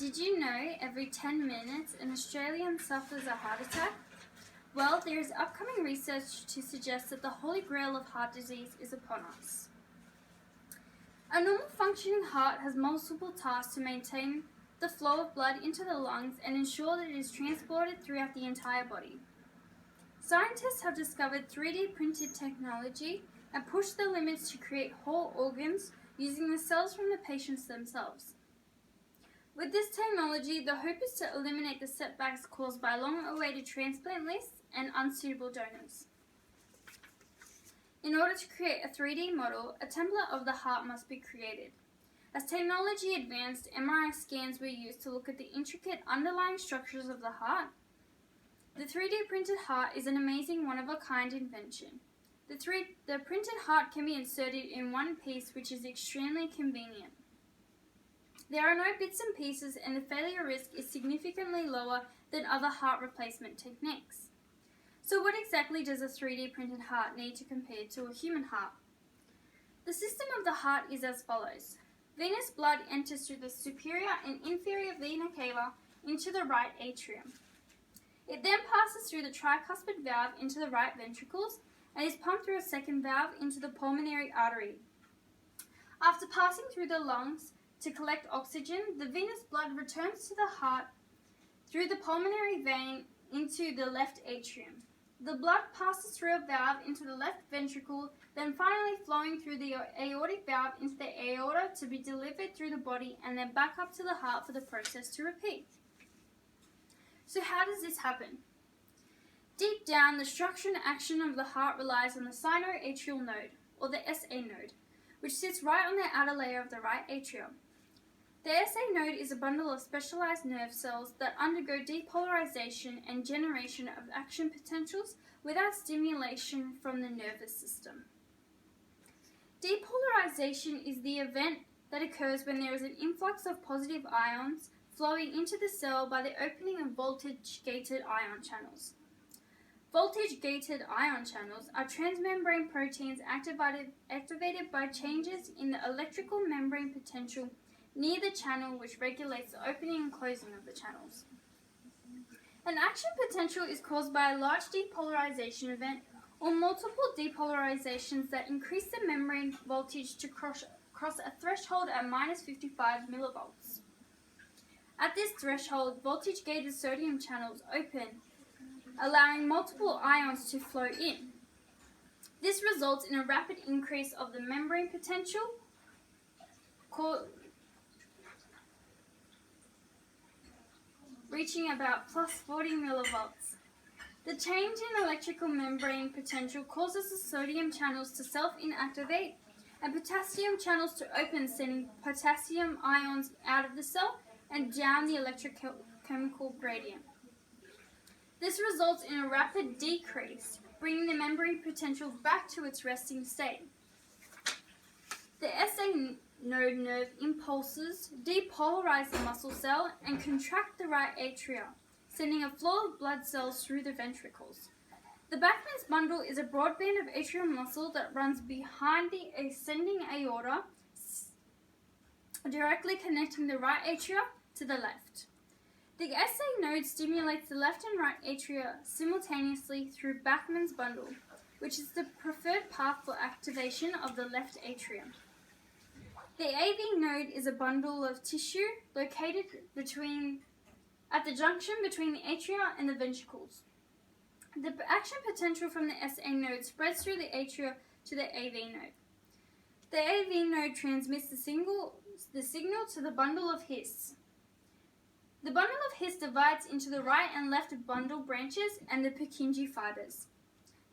Did you know every 10 minutes an Australian suffers a heart attack? Well, there is upcoming research to suggest that the holy grail of heart disease is upon us. A normal functioning heart has multiple tasks to maintain the flow of blood into the lungs and ensure that it is transported throughout the entire body. Scientists have discovered 3D printed technology and pushed the limits to create whole organs using the cells from the patients themselves. With this technology, the hope is to eliminate the setbacks caused by long-awaited transplant lists and unsuitable donors. In order to create a 3D model, a template of the heart must be created. As technology advanced, MRI scans were used to look at the intricate underlying structures of the heart. The 3D printed heart is an amazing one-of-a-kind invention. The printed heart can be inserted in one piece, which is extremely convenient. There are no bits and pieces, and the failure risk is significantly lower than other heart replacement techniques. So what exactly does a 3D printed heart need to compare to a human heart? The system of the heart is as follows. Venous blood enters through the superior and inferior vena cava into the right atrium. It then passes through the tricuspid valve into the right ventricles and is pumped through a second valve into the pulmonary artery. After passing through the lungs to collect oxygen, the venous blood returns to the heart through the pulmonary vein into the left atrium. The blood passes through a valve into the left ventricle, then finally flowing through the aortic valve into the aorta to be delivered through the body and then back up to the heart for the process to repeat. So how does this happen? Deep down, the structure and action of the heart relies on the sinoatrial node, or the SA node, which sits right on the outer layer of the right atrium. The SA node is a bundle of specialized nerve cells that undergo depolarization and generation of action potentials without stimulation from the nervous system. Depolarization is the event that occurs when there is an influx of positive ions flowing into the cell by the opening of voltage-gated ion channels. Voltage-gated ion channels are transmembrane proteins activated by changes in the electrical membrane potential near the channel, which regulates the opening and closing of the channels. An action potential is caused by a large depolarization event or multiple depolarizations that increase the membrane voltage to cross a threshold at minus 55 millivolts. At this threshold, voltage-gated sodium channels open, allowing multiple ions to flow in. This results in a rapid increase of the membrane potential, reaching about plus 40 millivolts. The change in electrical membrane potential causes the sodium channels to self-inactivate and potassium channels to open, sending potassium ions out of the cell and down the electrochemical gradient. This results in a rapid decrease, bringing the membrane potential back to its resting state. The SA node nerve impulses depolarize the muscle cell and contract the right atria, sending a flow of blood cells through the ventricles. The Bachmann's bundle is a broad band of atrial muscle that runs behind the ascending aorta, directly connecting the right atria to the left. The SA node stimulates the left and right atria simultaneously through Bachmann's bundle, which is the preferred path for activation of the left atrium. The AV node is a bundle of tissue located at the junction between the atria and the ventricles. The action potential from the SA node spreads through the atria to the AV node. The AV node transmits the signal to the bundle of His. The bundle of His divides into the right and left bundle branches and the Purkinje fibers.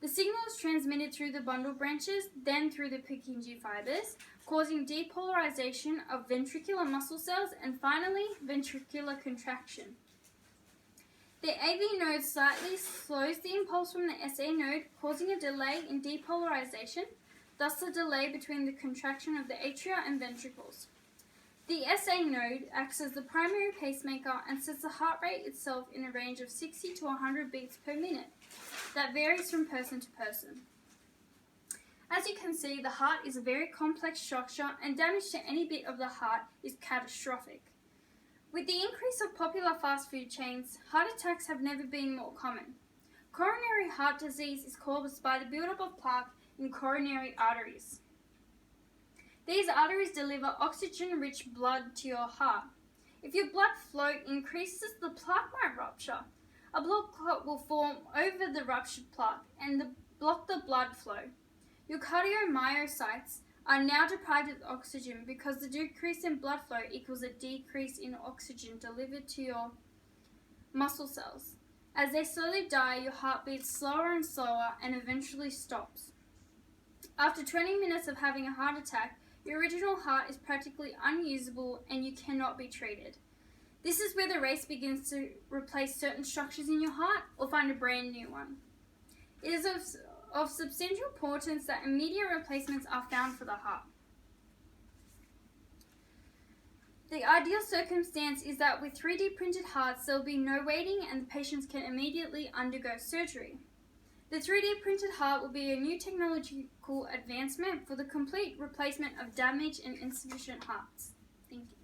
The signal is transmitted through the bundle branches, then through the Purkinje fibers, causing depolarization of ventricular muscle cells and finally ventricular contraction. The AV node slightly slows the impulse from the SA node, causing a delay in depolarization, thus a delay between the contraction of the atria and ventricles. The SA node acts as the primary pacemaker and sets the heart rate itself in a range of 60 to 100 beats per minute. That varies from person to person. As you can see, the heart is a very complex structure and damage to any bit of the heart is catastrophic. With the increase of popular fast food chains, heart attacks have never been more common. Coronary heart disease is caused by the buildup of plaque in coronary arteries. These arteries deliver oxygen-rich blood to your heart. If your blood flow increases, the plaque might rupture. A blood clot will form over the ruptured plaque and block the blood flow. Your cardiomyocytes are now deprived of oxygen because the decrease in blood flow equals a decrease in oxygen delivered to your muscle cells. As they slowly die, your heart beats slower and slower and eventually stops. After 20 minutes of having a heart attack, your original heart is practically unusable and you cannot be treated. This is where the race begins to replace certain structures in your heart or find a brand new one. It is of substantial importance that immediate replacements are found for the heart. The ideal circumstance is that with 3D printed hearts, there will be no waiting and the patients can immediately undergo surgery. The 3D printed heart will be a new technological advancement for the complete replacement of damaged and insufficient hearts. Thank you.